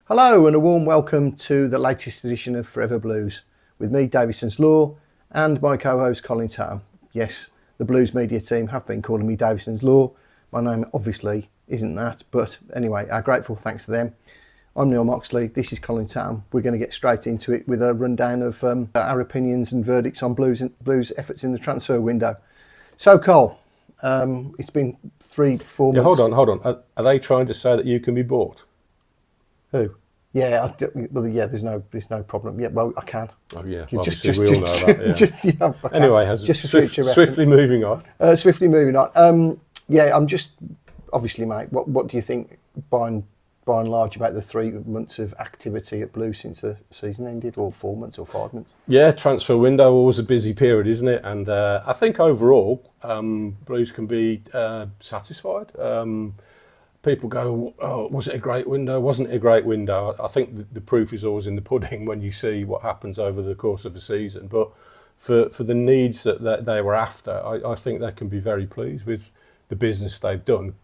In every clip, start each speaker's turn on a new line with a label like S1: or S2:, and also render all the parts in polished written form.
S1: Hello and a warm welcome to the latest edition of Forever Blues with me, Davison's Law, and my co-host Colin Tattum. Yes, the Blues media team have been calling me Davison's Law. My name obviously isn't that, but anyway, our grateful thanks to them. I'm Neil Moxley, this is Colin Tattum. We're going to get straight into it with a rundown of our opinions and verdicts on Blues efforts in the transfer window. So Cole, it's been 3-4 months.
S2: Hold on. Are they trying to say that you can be bought?
S1: Who? Yeah, there's no problem. Yeah, well, I can.
S2: Oh yeah, obviously we all know that. Yeah. Anyway, swiftly moving on.
S1: Swiftly moving on. I'm just obviously, mate. What do you think by and large about the 3 months of activity at Blues since the season ended, or 4 months or 5 months?
S2: Yeah, transfer window always a busy period, isn't it? And I think overall, Blues can be satisfied. People go, oh, was it a great window? Wasn't it a great window? I think the proof is always in the pudding when you see what happens over the course of a season. But for the needs that they were after, I think they can be very pleased with the business they've done,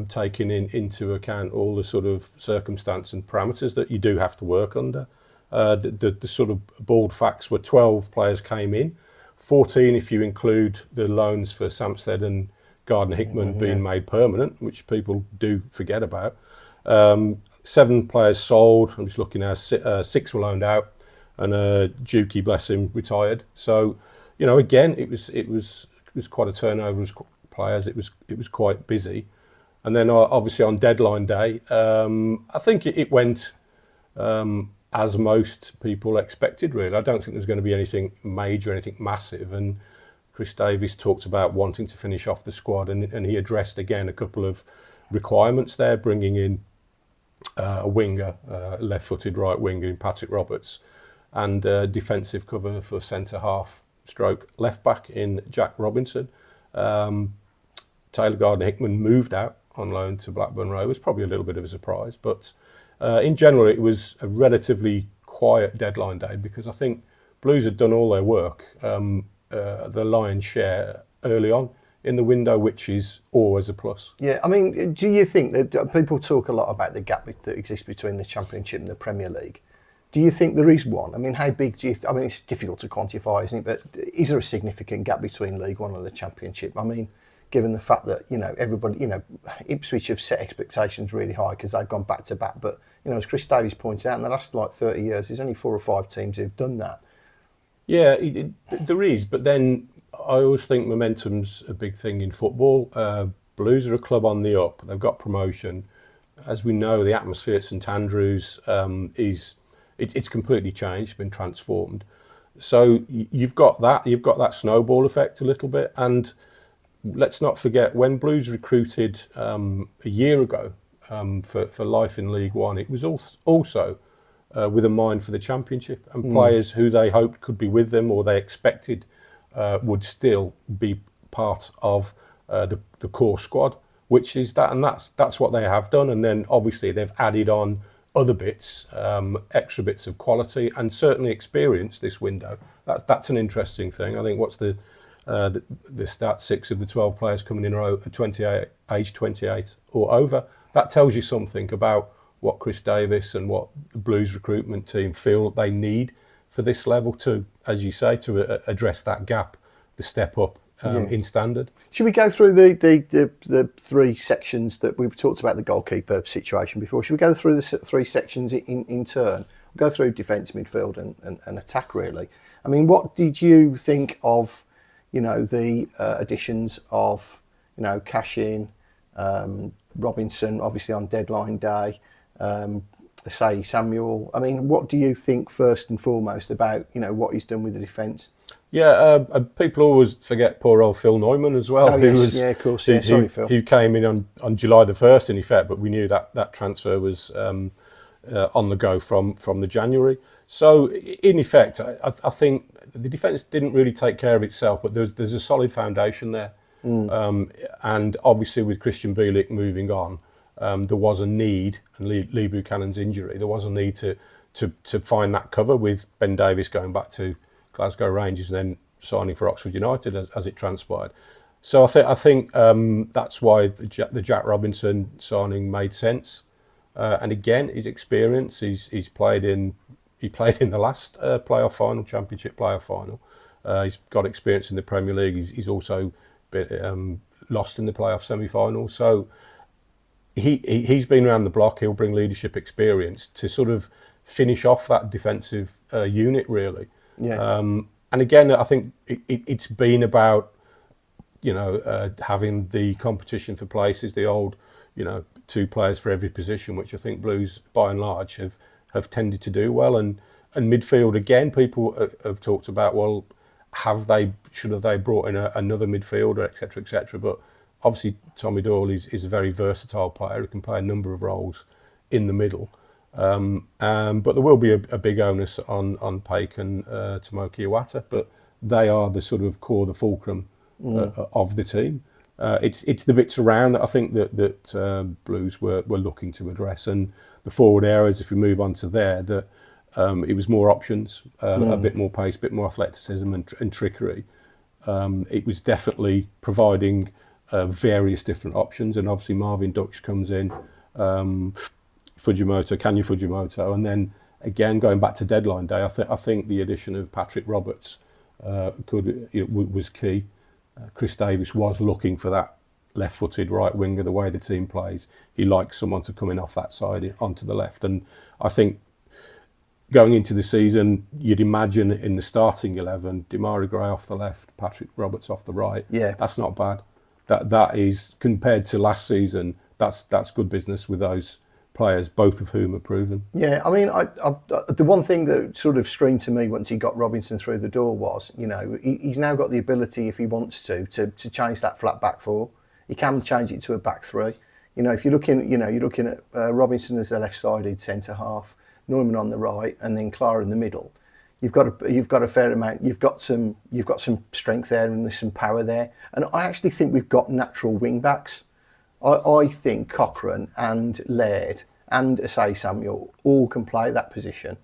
S2: taking into account all the sort of circumstance and parameters that you do have to work under. The sort of bald facts were 12 players came in, 14 if you include the loans for Samsted and Gardner-Hickman being made permanent, which people do forget about. 7 players sold. I'm just looking now. 6 were loaned out, and Juki, bless him, retired. So, again, it was quite a turnover of players. It was quite busy, and then obviously on deadline day, I think it went as most people expected. Really, I don't think there's going to be anything major, anything massive, and Chris Davies talked about wanting to finish off the squad, and he addressed again a couple of requirements there, bringing in a winger, left-footed right winger in Patrick Roberts, and defensive cover for centre half stroke left back in Jack Robinson. Taylor Gardner-Hickman moved out on loan to Blackburn Rovers, probably a little bit of a surprise, but in general it was a relatively quiet deadline day because I think Blues had done all their work. The lion's share early on in the window, which is always a plus.
S1: Yeah, I mean, do you think that people talk a lot about the gap that exists between the Championship and the Premier League? Do you think there is one? I mean, how big do you? I mean, it's difficult to quantify, isn't it? But is there a significant gap between League One and the Championship? I mean, given the fact that everybody, Ipswich have set expectations really high because they've gone back to back. But as Chris Davies points out, in the last 30 years, there's only 4 or 5 teams who've done that.
S2: Yeah, there is, but then I always think momentum's a big thing in football. Blues are a club on the up. They've got promotion. As we know, the atmosphere at St Andrews it's completely changed, been transformed. So you've got that snowball effect a little bit. And let's not forget, when Blues recruited a year ago for life in League One, it was also with a mind for the Championship, and players who they hoped could be with them or they expected would still be part of the core squad, which is that, and that's what they have done. And then obviously they've added on other bits, extra bits of quality and certainly experience this window. That's an interesting thing. I think what's the stat, 6 of the 12 players coming in are 28, age 28 or over. That tells you something about what Chris Davies and what the Blues recruitment team feel they need for this level to, as you say, to address that gap, the step up in standard.
S1: Should we go through the 3 sections that we've talked about the goalkeeper situation before? Should we go through the 3 sections in turn? We'll go through defence, midfield and attack, really. I mean, what did you think of, the additions of, Cashin, Robinson, obviously on deadline day, say Samuel? I mean, what do you think first and foremost about what he's done with the defence?
S2: Yeah, people always forget poor old Phil Neumann as well.
S1: Oh, yes. Yeah, of course. Yeah, sorry, Phil.
S2: Who came in on July the 1st in effect, but we knew that transfer was on the go from the January. So in effect, I think the defence didn't really take care of itself, but there's a solid foundation there. And obviously with Christian Bielik moving on, there was a need, and Lee Buchanan's injury, there was a need to find that cover with Ben Davies going back to Glasgow Rangers and then signing for Oxford United as it transpired. So I think that's why the Jack Robinson signing made sense. And again, his experience. He played in the last playoff final, Championship playoff final. He's got experience in the Premier League. He's also been, lost in the playoff semi-final. So he's been around the block. He'll bring leadership experience to sort of finish off that defensive unit, really.
S1: Yeah.
S2: And again, I think it's been about, having the competition for places, the old, 2 players for every position, which I think Blues, by and large, have tended to do well. And midfield, again, people have talked about, well, should they brought in another midfielder, etc., etc. But obviously, Tommy Doyle is a very versatile player who can play a number of roles in the middle. But there will be a big onus on Paik and Tomoki Iwata, but they are the sort of core, the fulcrum of the team. It's the bits around that I think that Blues were looking to address, and the forward areas. If we move on to there, that it was more options, a bit more pace, a bit more athleticism and trickery. It was definitely providing various different options, and obviously Marvin Dutch comes in, Kanya Fujimoto, and then again going back to deadline day, I think the addition of Patrick Roberts was key. Chris Davies was looking for that left-footed right winger. The way the team plays, he likes someone to come in off that side onto the left, and I think going into the season, you'd imagine in the starting 11, Demarai Gray off the left, Patrick Roberts off the right.
S1: Yeah,
S2: that's not bad. That is, compared to last season, that's good business with those players, both of whom are proven.
S1: Yeah, I mean, the one thing that sort of screamed to me once he got Robinson through the door was, he's now got the ability, if he wants to change that flat back four. He can change it to a back three. If you're looking at Robinson as the left-sided centre half, Neumann on the right, and then Clara in the middle. You've got a fair amount. You've got some strength there, and there's some power there. And I actually think we've got natural wing backs. I think Cochrane and Laird and Asai Samuel all can play that position.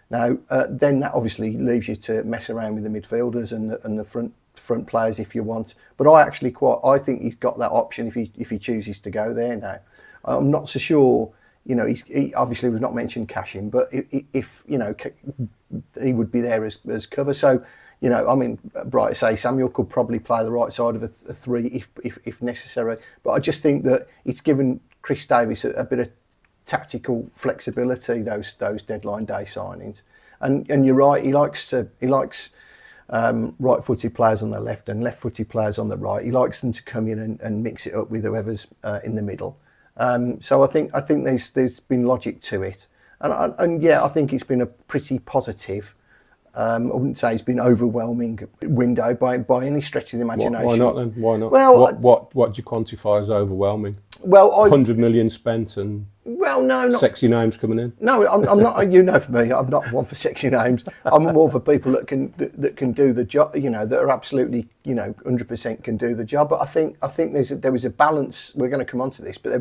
S1: Now, then that obviously leaves you to mess around with the midfielders and the front players if you want. But I think he's got that option if he chooses to go there now. I'm not so sure. He obviously was not mentioned Cashin, but if he would be there as cover. So, Bright say Samuel could probably play the right side of a three if necessary. But I just think that it's given Chris Davies a bit of tactical flexibility, those deadline day signings. And you're right, he likes right-footed players on the left and left-footed players on the right. He likes them to come in and mix it up with whoever's in the middle. So I think there's been logic to it, and yeah, I think it's been a pretty positive. I wouldn't say it's been overwhelming window by any stretch of the imagination.
S2: Why not then? Why not?
S1: Well,
S2: what do you quantify as overwhelming?
S1: Well,
S2: 100 million spent and
S1: not
S2: sexy names coming in.
S1: No, I'm not. For me, I'm not one for sexy names. I'm more for people that can do the job. That are absolutely 100% can do the job. But I think there was a balance. We're going to come on to this, but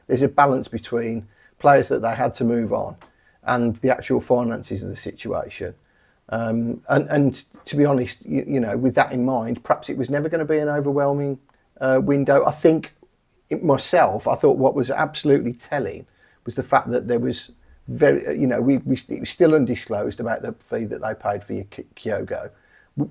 S1: there's a balance between players that they had to move on and the actual finances of the situation. And to be honest, with that in mind, perhaps it was never going to be an overwhelming window. I think myself, I thought what was absolutely telling was the fact that there was it was still undisclosed about the fee that they paid for Kyogo.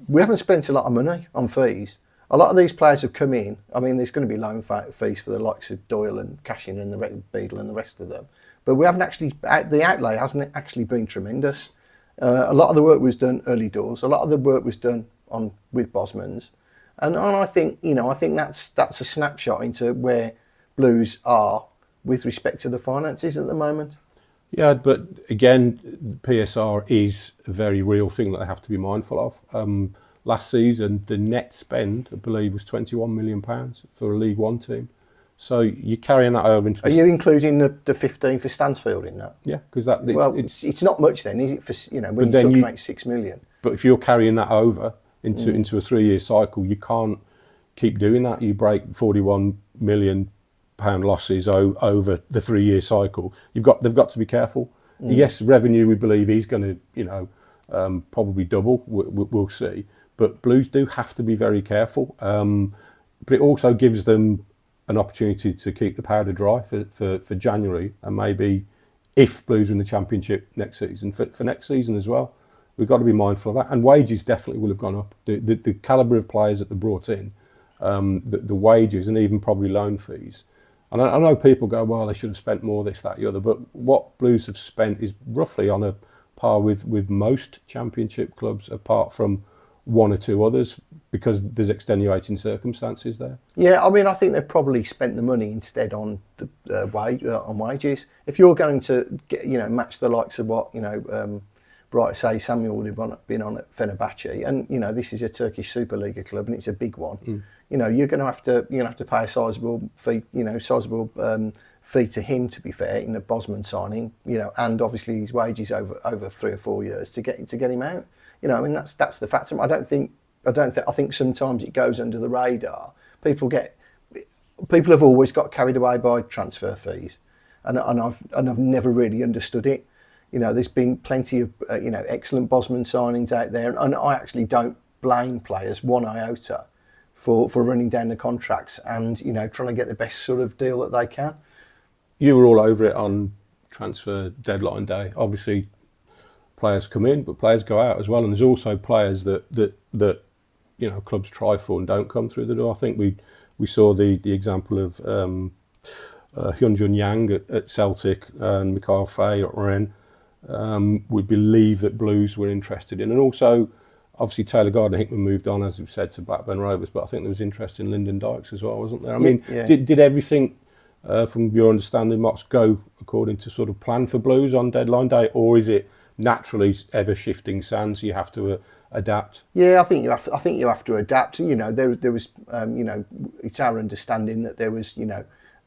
S1: We haven't spent a lot of money on fees. A lot of these players have come in. I mean, there's going to be loan fees for the likes of Doyle and Cashin and the Beadle and the rest of them. But we haven't actually, the outlay hasn't actually been tremendous. A lot of the work was done early doors. A lot of the work was done with Bosmans, and I think that's a snapshot into where Blues are with respect to the finances at the moment.
S2: Yeah, but again, PSR is a very real thing that they have to be mindful of. Last season, the net spend, I believe, was £21 million for a League One team. So you're carrying that over into. Are
S1: you including the 15 for Stansfield in that?
S2: Yeah, because
S1: it's not much then, is it? For when you make £6 million.
S2: But if you're carrying that over into a 3-year cycle, you can't keep doing that. You break £41 million losses over the 3-year cycle. They've got to be careful. Yes, revenue we believe is going to probably double. We'll see. But Blues do have to be very careful. But it also gives them an opportunity to keep the powder dry for January, and maybe if Blues are in the Championship next season, for next season as well. We've got to be mindful of that. And wages definitely will have gone up. The calibre of players that they brought in, the wages and even probably loan fees. And I know people go, well, they should have spent more, this, that, the other. But what Blues have spent is roughly on a par with most Championship clubs, apart from one or two others, because there's extenuating circumstances there.
S1: Yeah, I mean, I think they've probably spent the money instead on on wages. If you're going to get, match the likes of what Bright say Samuel would have been on at Fenerbahce, and this is a Turkish Superliga club and it's a big one. You're going to have to pay a sizable fee, fee to him, to be fair, in the Bosman signing, and obviously his wages over 3 or 4 years to get him out. I mean, that's the fact. I think sometimes it goes under the radar. People have always got carried away by transfer fees, and I've never really understood it. There's been plenty of excellent Bosman signings out there, and I actually don't blame players one iota for running down the contracts and trying to get the best sort of deal that they can.
S2: You were all over it on transfer deadline day. Obviously, players come in, but players go out as well, and there's also players that clubs try for and don't come through the door. I think we saw the example of Hyunjun Yang at Celtic and Mikhail Fay at Rennes. We believe that Blues were interested in, and also obviously Taylor Gardner-Hickman moved on, as we've said, to Blackburn Rovers, but I think there was interest in Lyndon Dykes as well, wasn't there? I mean, did everything from your understanding, Mox, go according to sort of plan for Blues on deadline day, or is it naturally ever shifting sands, so you have to adapt?
S1: Yeah, I think you have to adapt. There was it's our understanding that there was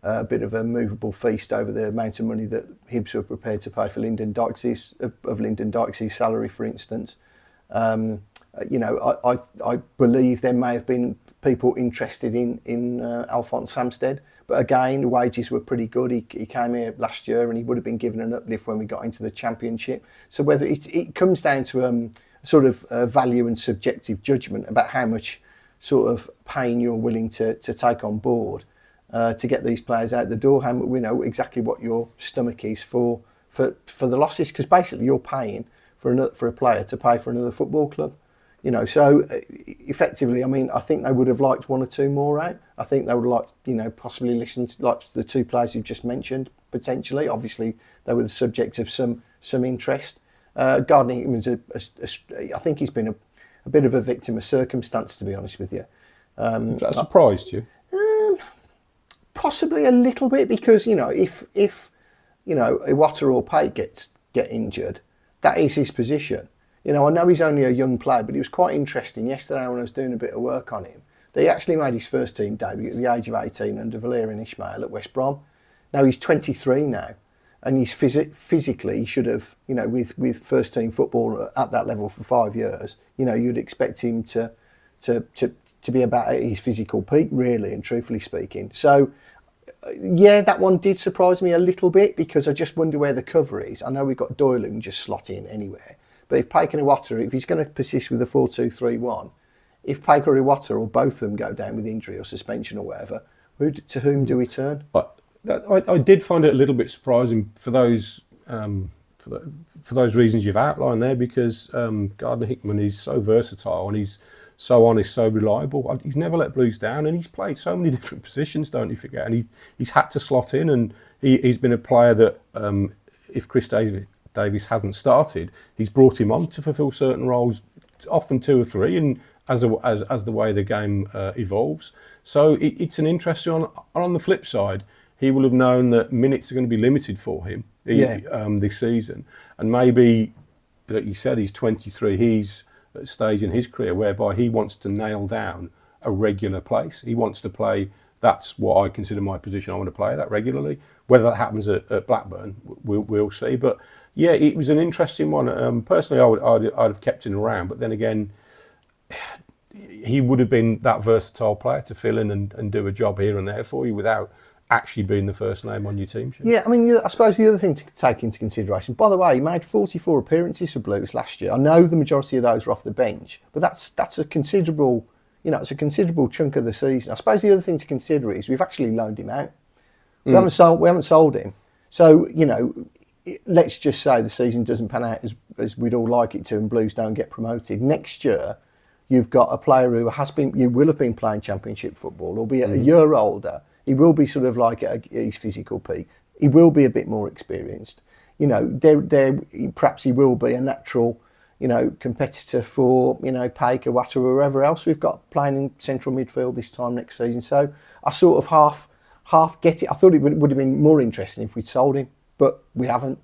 S1: a bit of a movable feast over the amount of money that Hibs were prepared to pay for Lyndon Dykes' salary, for instance. I believe there may have been people interested in Alphonse Samsted, but again, the wages were pretty good. He came here last year and he would have been given an uplift when we got into the Championship. So whether it comes down to sort of value and subjective judgment about how much sort of pain you're willing to take on board to get these players out the door, how we know exactly what your stomach is for the losses, because basically you're paying for a player to pay for another football club. So effectively, I mean, I think they would have liked one or two more out. I think they would have liked, possibly listen to like the two players you've just mentioned, potentially. Obviously, they were the subject of some interest. Gardner-Hickman's I think he's been a bit of a victim of circumstance, to be honest with you.
S2: That surprised you?
S1: Possibly a little bit, because if Iwata or Pate get injured, that is his position. I know he's only a young player, but it was quite interesting yesterday when I was doing a bit of work on him. He actually made his first team debut at the age of 18 under Valerian Ismail at West Brom. Now he's 23 now, and he's physically he should have, with first team football at that level for 5 years, you'd expect him to be about at his physical peak, really and truthfully speaking. So, yeah, that one did surprise me a little bit, because I just wonder where the cover is. I know we've got Doyle who can just slot in anywhere, but if Paik and Iwata, if he's going to persist with a 4-2-3-1, if Paik or Iwata or both of them go down with injury or suspension or whatever, to whom do we turn?
S2: I did find it a little bit surprising for those reasons you've outlined there, because Gardner-Hickman is so versatile and he's so honest, so reliable. He's never let Blues down, and he's played so many different positions, don't you forget, and he's had to slot in, and he's been a player that if Chris Davies hasn't started, he's brought him on to fulfil certain roles, often 2 or 3, and as the way the game evolves. So it's an interesting one. On the flip side, he will have known that minutes are going to be limited for him this season, and maybe, like you said, he's 23. He's at a stage in his career whereby he wants to nail down a regular place. He wants to play. That's what I consider my position. I want to play that regularly. Whether that happens at Blackburn, we'll see. But yeah, it was an interesting one. Personally, I'd have kept him around. But then again, he would have been that versatile player to fill in and do a job here and there for you without actually being the first name on your team sheet.
S1: Yeah, I mean, I suppose the other thing to take into consideration, by the way, he made 44 appearances for Blues last year. I know the majority of those were off the bench, but that's a considerable, it's a considerable chunk of the season. I suppose the other thing to consider is we've actually loaned him out. We haven't sold him. So, let's just say the season doesn't pan out as we'd all like it to, and Blues don't get promoted. Next year, you've got a player who will have been playing Championship football, albeit a year older. He will be sort of like at his physical peak. He will be a bit more experienced. Perhaps he will be a natural, competitor for, Paik, Watt, or whoever else we've got playing in central midfield this time next season. So I sort of half get it. I thought it would have been more interesting if we'd sold him, but we haven't.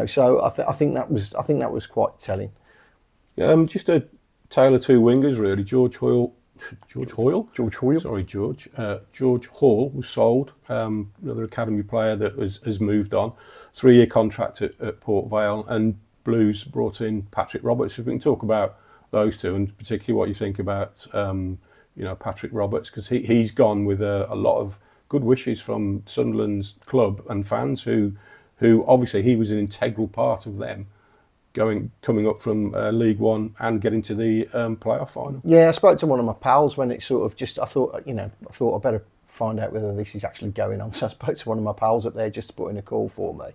S1: So I think that was quite telling.
S2: Just to tailor two wingers really. George Hall. Sorry, George. George Hall was sold. Another academy player that has moved on. 3-year contract at Port Vale, and Blues brought in Patrick Roberts. We can talk about those two, and particularly what you think about Patrick Roberts, because he's gone with a lot of good wishes from Sunderland's club and fans who obviously he was an integral part of them coming up from League One and getting to the playoff final.
S1: Yeah, I spoke to one of my pals when it sort of just, I thought I better find out whether this is actually going on. So I spoke to one of my pals up there just to put in a call for me.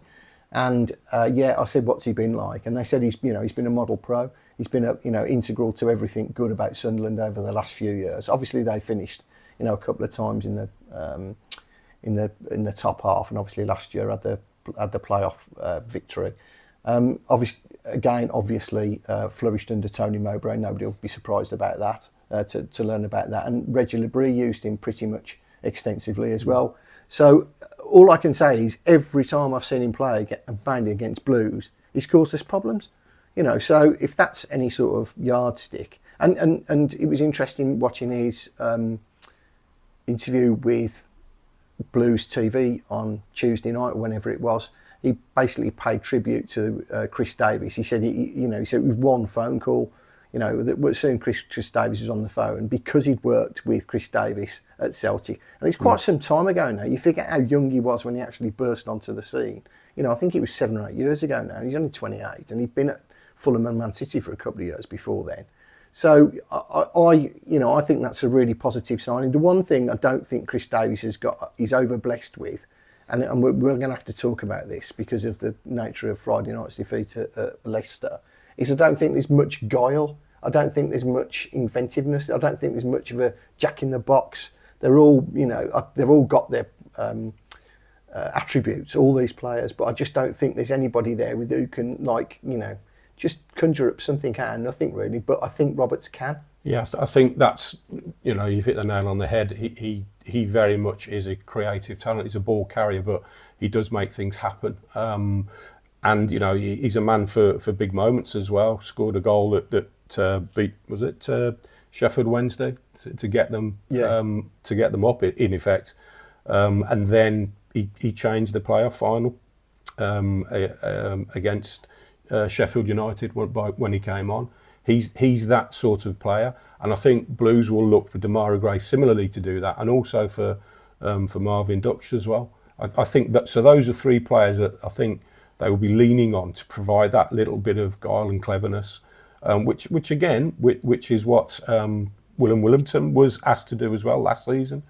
S1: And I said, what's he been like? And they said he's been a model pro. He's been integral to everything good about Sunderland over the last few years. Obviously they finished, a couple of times in the top half, and obviously last year had the playoff victory. Obviously flourished under Tony Mowbray. Nobody will be surprised about that, to learn about that. And Reggie Labrie used him pretty much extensively as well. So all I can say is every time I've seen him play mainly against Blues, he's caused us problems. So if that's any sort of yardstick, and it was interesting watching his interview with Blues TV on Tuesday night or whenever it was. He basically paid tribute to Chris Davies. He said he said with one phone call, that soon Chris Davies was on the phone because he'd worked with Chris Davies at Celtic, and it's quite some time ago now. You forget how young he was when he actually burst onto the scene. I think it was 7 or 8 years ago now. He's only 28, and he'd been at Fulham and Man City for a couple of years before then. So I think that's a really positive sign. The one thing I don't think Chris Davies is over blessed with, and we're going to have to talk about this because of the nature of Friday night's defeat at Leicester, is I don't think there's much guile. I don't think there's much inventiveness. I don't think there's much of a jack in the box. They're all, they've all got their attributes, all these players, but I just don't think there's anybody there who can, just conjure up something out of nothing really. But I think Roberts can.
S2: Yeah, I think that's, you've hit the nail on the head. He very much is a creative talent. He's a ball carrier, but he does make things happen. And he's a man for big moments as well. Scored a goal that beat, was it Sheffield Wednesday to get them up in effect. And then he changed the playoff final against Sheffield United when he came on. He's that sort of player, and I think Blues will look for Damara Gray similarly to do that, and also for Marvin Dutch as well. I think that, so those are three players that I think they will be leaning on to provide that little bit of guile and cleverness, which is what Willem Williamson was asked to do as well last season,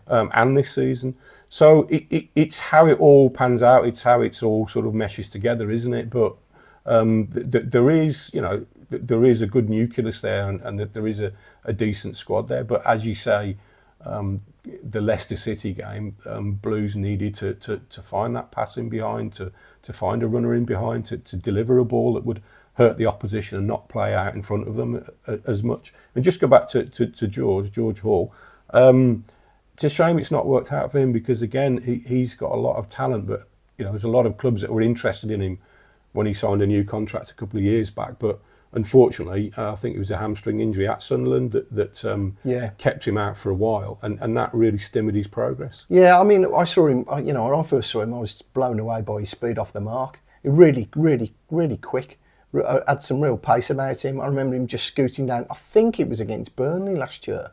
S2: and this season. So it's how it all pans out. It's how it's all sort of meshes together, isn't it? But there is a good nucleus there, and that there is a decent squad there. But as you say, the Leicester City game, Blues needed to find that pass in behind, to find a runner in behind, to deliver a ball that would hurt the opposition and not play out in front of them as much. And just go back to George Hall. It's a shame it's not worked out for him, because again he's got a lot of talent, but there's a lot of clubs that were interested in him when he signed a new contract a couple of years back. But unfortunately, I think it was a hamstring injury at Sunderland that kept him out for a while, and that really stymied his progress. Yeah,
S1: I mean, I saw him, when I first saw him, I was blown away by his speed off the mark. Really, really, really quick. Had some real pace about him. I remember him just scooting down, I think it was against Burnley last year,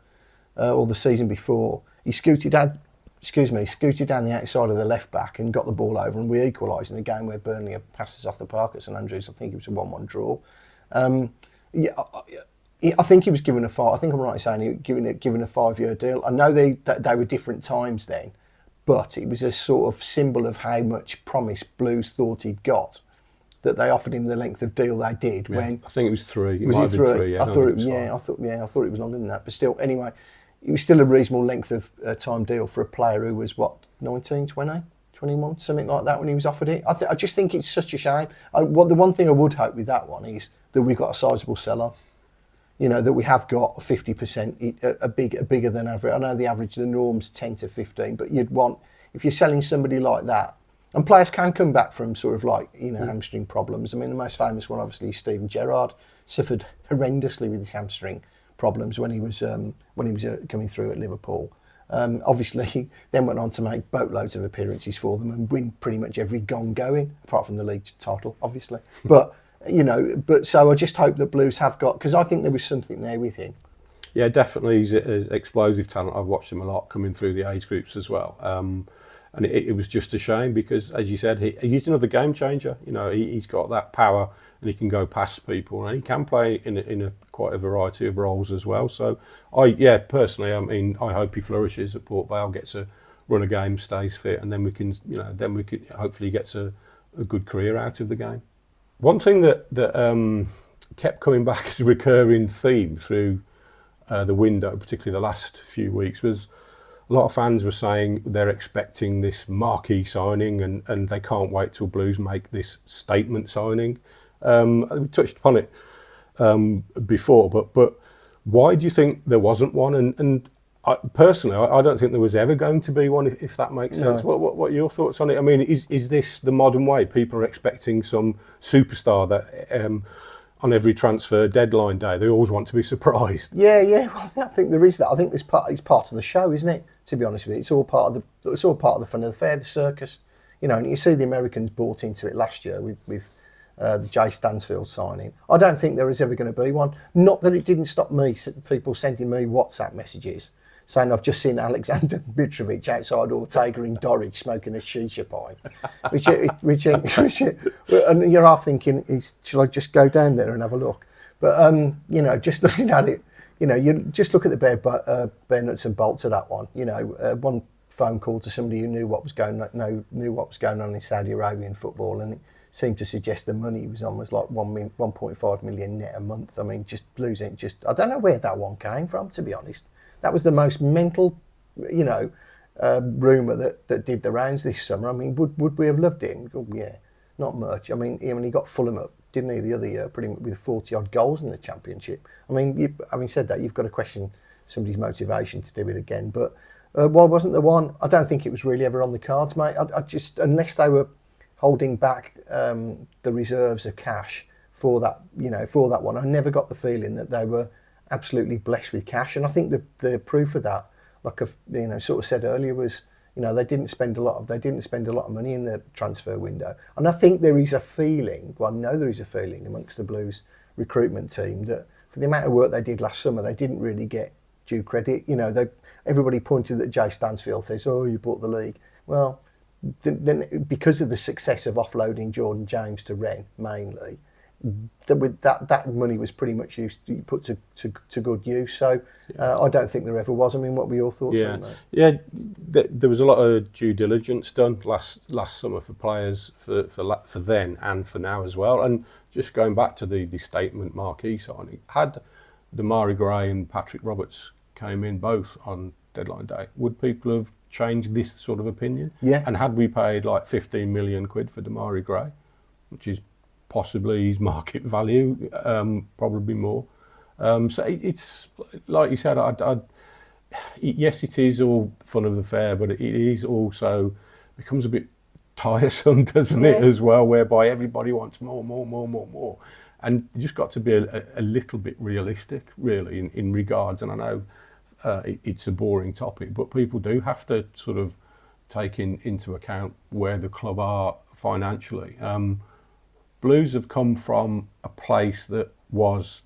S1: or the season before. He scooted down the outside of the left back and got the ball over, and we equalised in a game where Burnley had passed us off the park at St Andrews. I think it was a 1-1 draw. I think he was given a five. I think I'm right in saying he was given a 5-year deal. I know that they were different times then, but it was a sort of symbol of how much promise Blues thought he'd got, that they offered him the length of deal they did.
S2: Yeah,
S1: When
S2: I think it was 3.
S1: was it 3?
S2: Yeah,
S1: I thought I thought it was longer than that. But still, anyway, it was still a reasonable length of time deal for a player who was 19, 20, 21, something like that when he was offered it. I just think it's such a shame. The one thing I would hope with that one is that we've got a sizable sell-on. You know, that we have got 50%, bigger than average. I know the average, the norm's 10 to 15, but you'd want, if you're selling somebody like that, and players can come back from sort of like, hamstring problems. I mean, the most famous one obviously is Steven Gerrard, suffered horrendously with his hamstring problems when he was coming through at Liverpool. Obviously, he then went on to make boatloads of appearances for them and win pretty much every gong going, apart from the league title, obviously. But so I just hope that Blues have got, because I think there was something there with him.
S2: Yeah, definitely, he's an explosive talent. I've watched him a lot coming through the age groups as well. And it was just a shame because, as you said, he's another game changer. You know, he's got that power and he can go past people and he can play in quite a variety of roles as well. So, personally, I mean, I hope he flourishes at Port Vale, gets a run a game, stays fit, and then we can hopefully gets a good career out of the game. One thing that kept coming back as a recurring theme through the window, particularly the last few weeks, was a lot of fans were saying they're expecting this marquee signing and they can't wait till Blues make this statement signing. We touched upon it before, but why do you think there wasn't one? And personally, I don't think there was ever going to be one, if that makes sense. No. What are your thoughts on it? I mean, is this the modern way? People are expecting some superstar that on every transfer deadline day, they always want to be surprised.
S1: Yeah. Well, I think there is that. I think it's part of the show, isn't it? To be honest with you, it's all part of the fun of the fair, the circus. You know, and you see the Americans bought into it last year with the Jay Stansfield signing. I don't think there is ever going to be one. Not that it didn't stop people sending me WhatsApp messages saying I've just seen Alexander Mitrovic outside Ortega in Dorwich smoking a shisha pipe, which and you're half thinking, should I just go down there and have a look? But just looking at it, you just look at the bare nuts and bolts of that one. One phone call to somebody who knew what was going on in Saudi Arabian football, and it seemed to suggest the money he was on was like 1.5 million net a month. I mean, just losing. I don't know where that one came from, to be honest. That was the most mental, rumour that did the rounds this summer. I mean, would we have loved him? Oh, yeah, not much. I mean, he got Fulham up, didn't he, the other year, pretty much with 40 odd goals in the Championship. I mean, having said that, you've got to question somebody's motivation to do it again. But why wasn't there one? I don't think it was really ever on the cards, mate. I just, unless they were holding back the reserves of cash for that one, I never got the feeling that they were absolutely blessed with cash. And I think the proof of that, like I sort of said earlier, was they didn't spend a lot of money in the transfer window. And I think there is a feeling, well, I know there is a feeling amongst the Blues recruitment team that for the amount of work they did last summer, they didn't really get due credit. Everybody pointed at Jay Stansfield, says, "Oh, you bought the league." Well, then because of the success of offloading Jordan James to Rennes mainly, that money was pretty much put to good use. So I don't think there ever was. I mean, what were your thoughts on that? Yeah,
S2: there was a lot of due diligence done last summer for players for then and for now as well. And just going back to the statement marquee signing, had Damari Gray and Patrick Roberts came in both on deadline day, would people have changed this sort of opinion?
S1: Yeah.
S2: And had we paid like 15 million quid for Damari Gray, which is possibly his market value, probably more. So it's like you said. Yes, it is all fun of the fair, but it is also becomes a bit tiresome, doesn't it? As well, whereby everybody wants more, and you just got to be a little bit realistic, really, in regards. And I know it's a boring topic, but people do have to sort of take into account where the club are financially. Blues have come from a place that was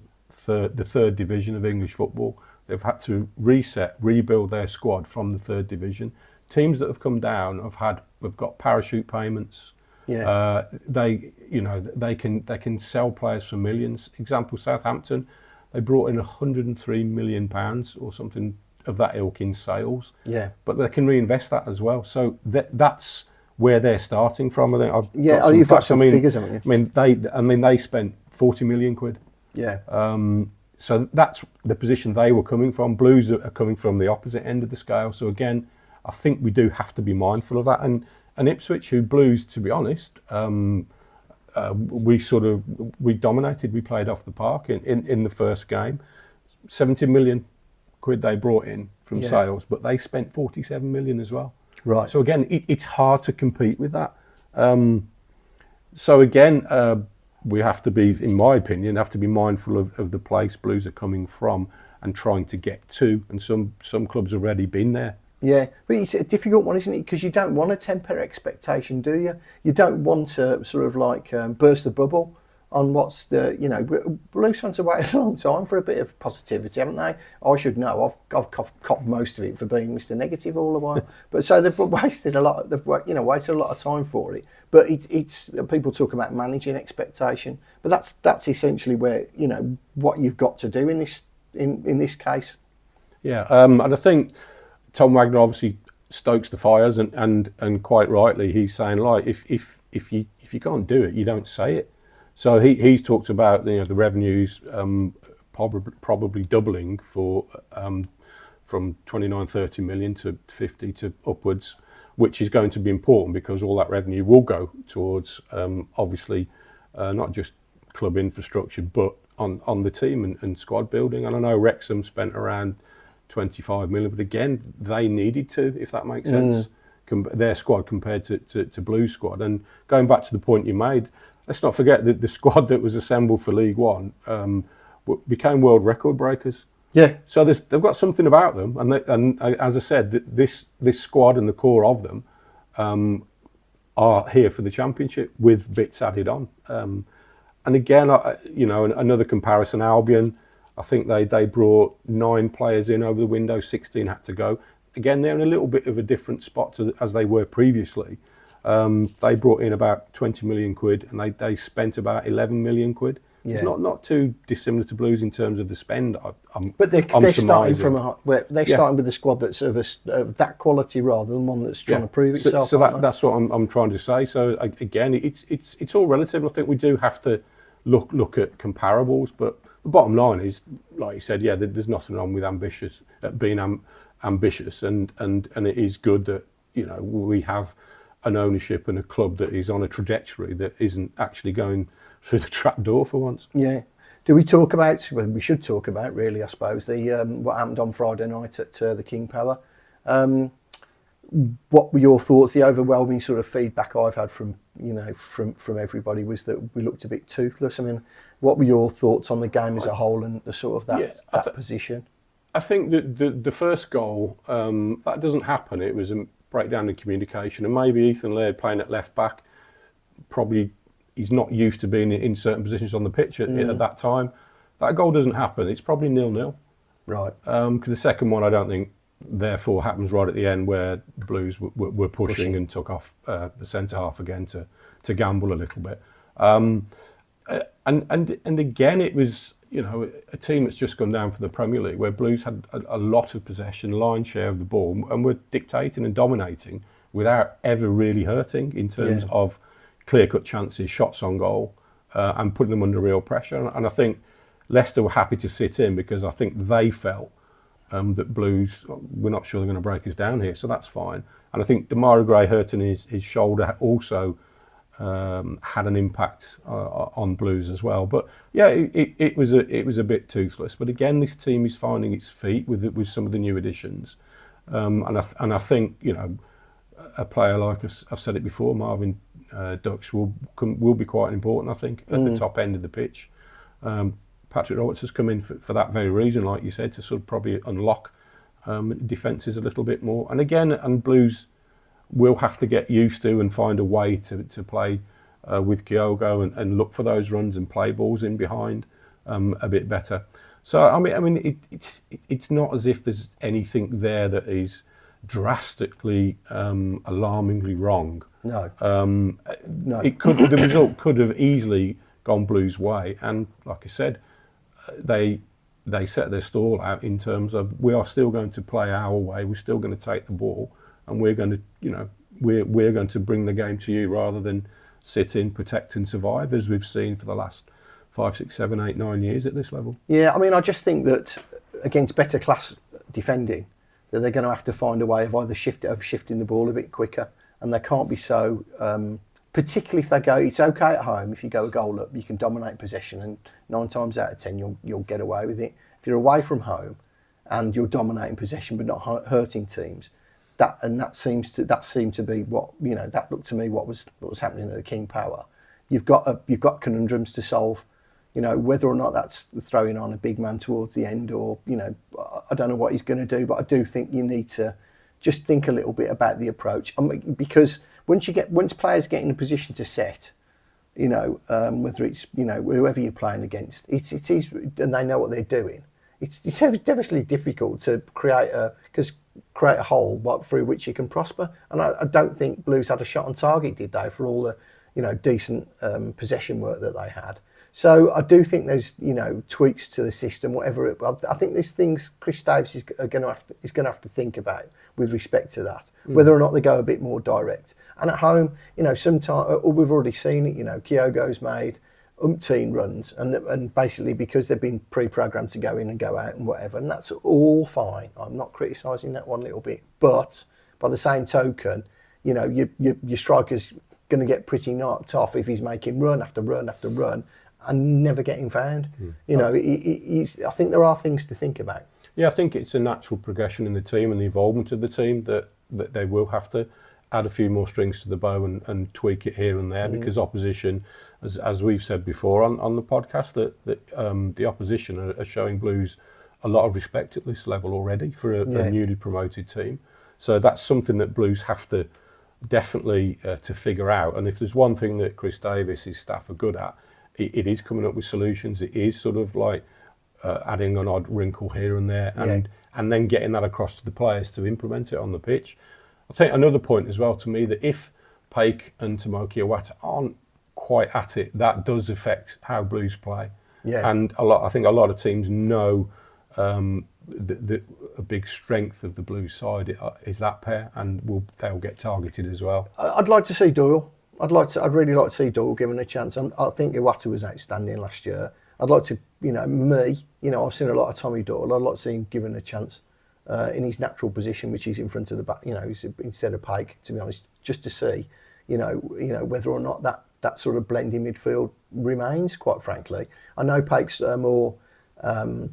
S2: the third division of English football. They've had to rebuild their squad from the third division. Teams that have come down have got parachute payments.
S1: Yeah.
S2: They can sell players for millions. Example, Southampton, They brought in £103 million or something of that ilk in sales.
S1: Yeah.
S2: But they can reinvest that as well. So that's where they're starting from. I think I've
S1: Yeah,
S2: got some
S1: you've got
S2: facts.
S1: some figures, haven't you?
S2: They spent £40 million.
S1: Yeah.
S2: So that's the position they were coming from. Blues are coming from the opposite end of the scale. So again, I think we do have to be mindful of that. And Ipswich, who Blues, to be honest, we dominated. We played off the park in the first game. 70 million quid they brought in from sales, but they spent 47 million as well.
S1: Right.
S2: So again, it's hard to compete with that. So again, we have to be, in my opinion, mindful of the place Blues are coming from and trying to get to. And some clubs have already been there.
S1: Yeah, but it's a difficult one, isn't it? Because you don't want to temper expectation, do you? You don't want to sort of like burst the bubble on what's the, Blues fans have waited a long time for a bit of positivity, haven't they? I should know. I've copped most of it for being Mr. Negative all the while. But so they've wasted a lot. They've wasted a lot of time for it. But it's people talk about managing expectation, but that's essentially where what you've got to do in this case.
S2: Yeah, and I think Tom Wagner obviously stokes the fires, and quite rightly he's saying, like, if you can't do it, you don't say it. So he's talked about the revenues probably doubling for from 29-30 million to 50 to upwards, which is going to be important because all that revenue will go towards obviously not just club infrastructure but on the team and squad building. And I know Wrexham spent around 25 million, but again they needed to, if that makes sense, their squad compared to Blues squad. And going back to the point you made, let's not forget that the squad that was assembled for League One became world record breakers.
S1: Yeah.
S2: So they've got something about them, and as I said, this squad and the core of them are here for the Championship with bits added on. And again, another comparison, Albion, I think they brought 9 players in over the window, 16 had to go. Again, they're in a little bit of a different spot as they were previously. They brought in about 20 million quid and they spent about 11 million quid. Yeah. It's not too dissimilar to Blues in terms of the spend.
S1: But they're starting from starting with a squad that's of that quality rather than one that's trying to prove itself.
S2: So that's what I'm trying to say. So again, it's all relative. I think we do have to look at comparables, but the bottom line is, like you said, there's nothing wrong with being ambitious, and it is good that we have an ownership and a club that is on a trajectory that isn't actually going through the trap door for once. Yeah.
S1: Do we talk about? Well, we should talk about, really, I suppose, the what happened on Friday night at the King Power. What were your thoughts? The overwhelming sort of feedback I've had from everybody was that we looked a bit toothless. I mean, what were your thoughts on the game as a whole and the sort of that position?
S2: I think that the first goal, that doesn't happen. It was a breakdown in communication, and maybe Ethan Laird playing at left back, probably he's not used to being in certain positions on the pitch at that time. That goal doesn't happen. It's probably 0-0.
S1: Right.
S2: Because the second one, I don't think, therefore, happens right at the end where the Blues were pushing and took off the centre half again to gamble a little bit. And again, it was a team that's just gone down for the Premier League where Blues had a lot of possession, line share of the ball, and were dictating and dominating without ever really hurting in terms of clear-cut chances, shots on goal, and putting them under real pressure. And I think Leicester were happy to sit in because I think they felt that Blues, we're not sure they're going to break us down here, so that's fine. And I think Demarai Gray hurting his shoulder also had an impact on Blues as well. But yeah, it was a bit toothless. But again, this team is finding its feet with some of the new additions, and I think a player like I've said it before, Marvin Dux will be quite important. I think at the top end of the pitch. Patrick Roberts has come in for that very reason, like you said, to sort of probably unlock defences a little bit more. And again, Blues will have to get used to and find a way to play with Kyogo and look for those runs and play balls in behind a bit better. So I mean, it's not as if there's anything there that is drastically, alarmingly wrong.
S1: No.
S2: No. The result could have easily gone Blues' way, and like I said, they they set their stall out in terms of we are still going to play our way, we're still going to take the ball, and we're going to, we're going to bring the game to you rather than sit in, protect and survive, as we've seen for the last 5, 6, 7, 8, 9 years at this level.
S1: Yeah, I mean, I just think that against better class defending, that they're going to have to find a way of either shifting the ball a bit quicker, and they can't be so. Particularly if they go, it's okay at home. If you go a goal up, you can dominate possession, and 9 times out of 10 you'll get away with it. If you're away from home and you're dominating possession but not hurting teams, that seemed to be what that looked to me what was happening at the King Power. You've got conundrums to solve. Whether or not that's throwing on a big man towards the end, or I don't know what he's going to do, but I do think you need to just think a little bit about the approach, because once players get in a position to set, whether it's whoever you're playing against, it's easy, and they know what they're doing. It's definitely difficult to create a hole through which you can prosper. And I don't think Blues had a shot on target, did they, for all the decent possession work that they had. So I do think there's tweaks to the system, whatever. I think there's things Chris Davies is going to have to think about with respect to that, whether or not they go a bit more direct. And at home, sometimes we've already seen it. Kyogo's made umpteen runs, and basically because they've been pre-programmed to go in and go out and whatever, and that's all fine. I'm not criticising that one little bit, but by the same token, your striker's going to get pretty knocked off if he's making run after run after run and never getting found. I think there are things to think about.
S2: Yeah, I think it's a natural progression in the team and the involvement of the team that they will have to add a few more strings to the bow and tweak it here and there, because opposition, as we've said before on the podcast, that the opposition are showing Blues a lot of respect at this level already for a newly promoted team. So that's something that Blues have to definitely to figure out. And if there's one thing that Chris Davies' his staff are good at, it is coming up with solutions. It is sort of like adding an odd wrinkle here and there, and then getting that across to the players to implement it on the pitch. I think another point as well to me, that if Paik and Tomoki Iwata aren't quite at it, that does affect how Blues play. Yeah. And I think a lot of teams know a big strength of the Blues side is that pair, and they'll get targeted as well.
S1: I'd like to see Doyle. I'd really like to see Doyle given a chance. I think Iwata was outstanding last year. I'd like to, I've seen a lot of Tommy Doyle. I'd like to see him given a chance in his natural position, which is in front of the back, instead of Paik, to be honest, just to see, whether or not that sort of blending midfield remains, quite frankly. I know Paik's a more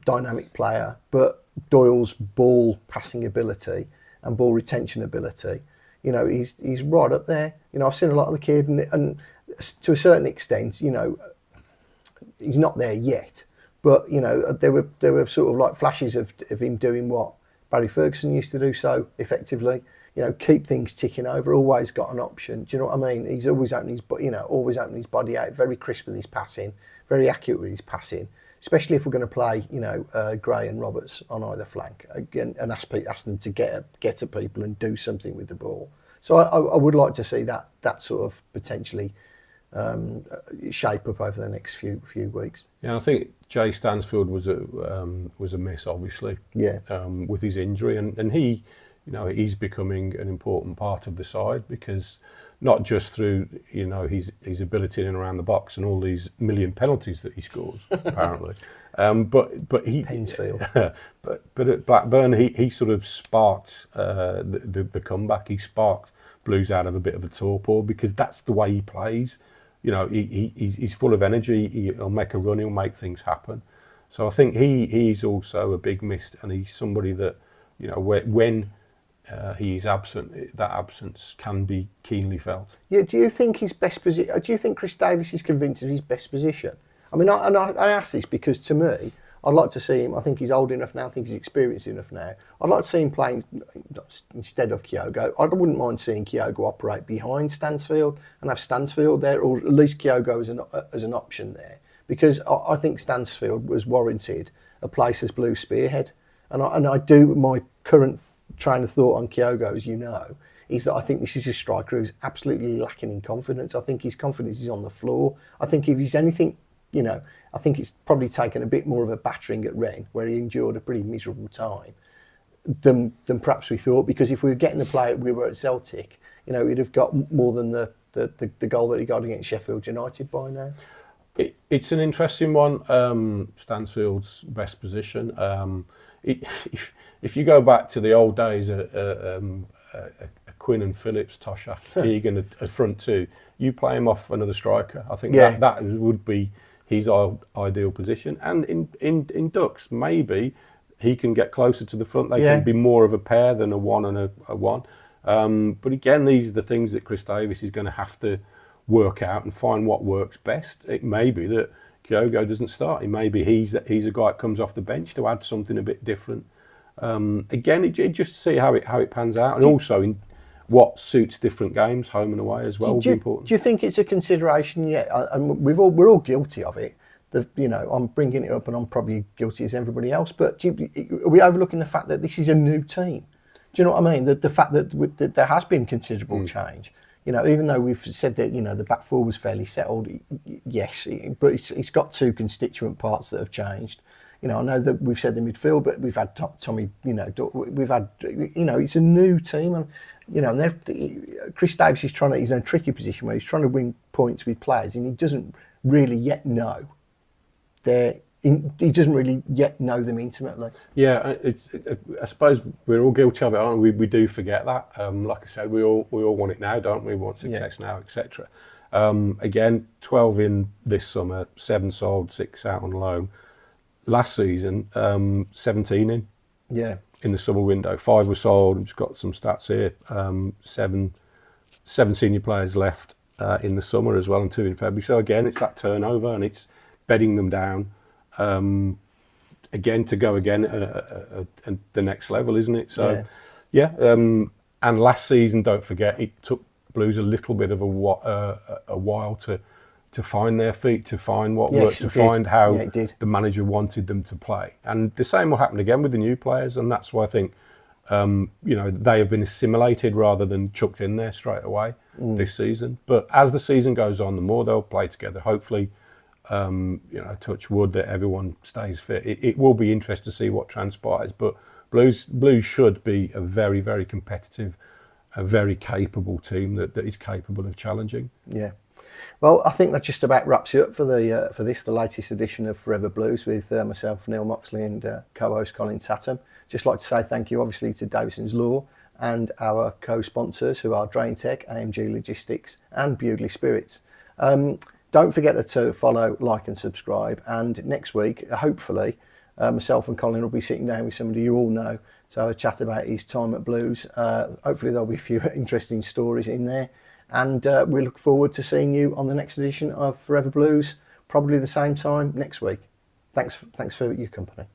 S1: dynamic player, but Doyle's ball passing ability and ball retention ability, he's right up there. I've seen a lot of the kid, and to a certain extent, he's not there yet. But there were sort of like flashes of him doing what Barry Ferguson used to do so effectively. Keep things ticking over. Always got an option. Do you know what I mean? He's always opening his body out. Very crisp with his passing. Very accurate with his passing. Especially if we're going to play, Gray and Roberts on either flank, again, and ask them to get at people and do something with the ball. So I would like to see that sort of potentially shape up over the next few weeks.
S2: Yeah, I think Jay Stansfield was a miss, obviously.
S1: Yeah.
S2: With his injury, and he, he's becoming an important part of the side, because not just through his ability in and around the box and all these million penalties that he scores apparently, but he
S1: Pensfield.
S2: but at Blackburn he sort of sparked the comeback. He sparked Blues out of a bit of a torpor, because that's the way he plays. He's full of energy. He'll make a run. He'll make things happen. So I think he's also a big miss, and he's somebody that when he's absent, that absence can be keenly felt.
S1: Yeah. Do you think his best position? Do you think Chris Davies is convinced of his best position? I mean, I ask this because to me, I'd like to see him. I think he's old enough now. I think he's experienced enough now. I'd like to see him playing instead of Kyogo. I wouldn't mind seeing Kyogo operate behind Stansfield and have Stansfield there, or at least Kyogo as an option there, because I think Stansfield was warranted a place as Blue spearhead. And I do, my current train of thought on Kyogo, as you know, is that I think this is a striker who's absolutely lacking in confidence. I think his confidence is on the floor. I think if he's anything you know, I think it's probably taken a bit more of a battering at Rennes, where he endured a pretty miserable time, than perhaps we thought. Because if we were getting the play we were at Celtic, you know, he'd have got more than the goal that he got against Sheffield United by now.
S2: It's an interesting one. Stansfield's best position. If you go back to the old days, a Quinn and Phillips, Toshak, Keegan, a front two, you play him off another striker. I think that would be his ideal position. And in Ducks, maybe he can get closer to the front. They can be more of a pair than a one and a one. But again, these are the things that Chris Davies is going to have to work out and find what works best. It may be that Kyogo doesn't start. It may be he's a guy that comes off the bench to add something a bit different. Again, it just see how it pans out, and also in what suits different games, home and away as well, will be important.
S1: Do you think it's a consideration yet? And we're all guilty of it. You know, I'm bringing it up, and I'm probably guilty as everybody else. But are we overlooking the fact that this is a new team? Do you know what I mean? The fact that there has been considerable change. You know, even though we've said that, you know, the back four was fairly settled, yes, but it's got two constituent parts that have changed. You know, I know that we've said the midfield, but we've had Tommy, you know, we've had, you know, it's a new team. And, you know, Chris Davies is he's in a tricky position where he's trying to win points with players, and he doesn't really yet know he doesn't really yet know them intimately.
S2: Yeah, I suppose we're all guilty of it, aren't we? We do forget that. Like I said, we all want it now, don't we? We want success now, etc. Again, 12 in this summer, 7 sold, 6 out on loan. Last season, 17 in.
S1: Yeah.
S2: In the summer window, 5 were sold. I've just got some stats here. 7 senior players left in the summer as well, and 2 in February. So again, it's that turnover, and it's bedding them down. Again, to go again at the next level, isn't it? So, and last season, don't forget, it took Blues a little bit of a while to find their feet, to find what worked, to find how the manager wanted them to play. And the same will happen again with the new players, and that's why I think you know, they have been assimilated rather than chucked in there straight away this season. But as the season goes on, the more they'll play together, hopefully. You know, touch wood that everyone stays fit. It will be interesting to see what transpires, but Blues should be a very, very competitive, a very capable team that is capable of challenging.
S1: Yeah. Well, I think that just about wraps it up for the latest edition of Forever Blues with myself, Neil Moxley, and co-host Colin Tattum. Just like to say thank you, obviously, to Davison's Law and our co-sponsors, who are Drain Tech, AMG Logistics, and Bewdley Spirits. Don't forget to follow, like and subscribe. And next week, hopefully, myself and Colin will be sitting down with somebody you all know to have a chat about his time at Blues. Hopefully there'll be a few interesting stories in there. And we look forward to seeing you on the next edition of Forever Blues, probably the same time next week. Thanks for your company.